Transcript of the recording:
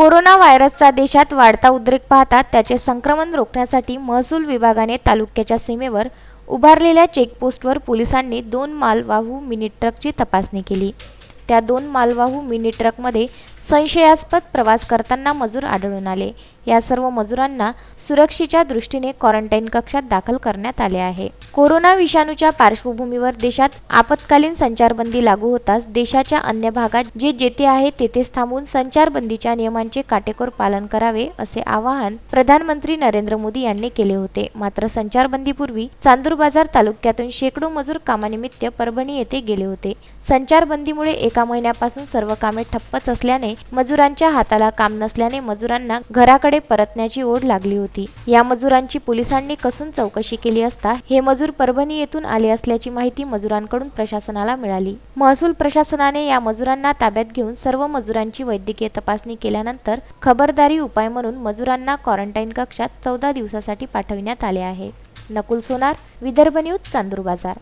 Corona व्हायरसचा देशात वाढता उद्रेक पाहता त्याचे संक्रमण रोखण्यासाठी महसूल विभागाने तालुक्याच्या सीमेवर उभारलेल्या चेकपोस्टवर पोलिसांनी 2 मालवाहू मिनी ट्रकची तपासणी केली। त्या 2 मालवाहू मिनी ट्रकमध्ये संशयास्पद प्रवास करताना मजूर आढळून आले। या सर्व मजुरांना सुरक्षेच्या दृष्टीने क्वारंटाईन कक्षात दाखल करण्यात आले आहे। कोरोना विषाणूच्या पार्श्वभूमीवर देशात आपत्कालीन संचारबंदी लागू होताच देशाच्या अन्य भागात जे जेथे आहे तेथेच थांबून संचारबंदीच्या नियमांचे काटेकोर पालन करावे असे आवाहन प्रधानमंत्री नरेंद्र मोदी यांनी केले होते। मात्र संचारबंदीपूर्वी चांदूर बाजार तालुक्यातून शेकडो मजूर कामानिमित्त परभणी येथे गेले होते। संचारबंदीमुळे एका महिन्यापासून सर्व कामे ठप्पच असल्याने मजुरांच्या हाताला काम नसल्याने मजुरांना घराकडे परतण्याची ओढ लागली होती। या मजुरांची पोलिसांनी कसून चौकशी केली असता हे मजूर परभणी येथून आले असल्याची माहिती मजुरांकडून प्रशासनाला मिळाली। महसूल प्रशासनाने या मजुरांना ताब्यात घेऊन सर्व मजुरांची वैद्यकीय तपासणी केल्यानंतर खबरदारी उपाय म्हणून मजुरांना क्वारंटाईन कक्षात 14 दिवसासाठी पाठविण्यात आले आहे। नकुल सोनार, विदर्भ न्यूज, चांदूर बाजार।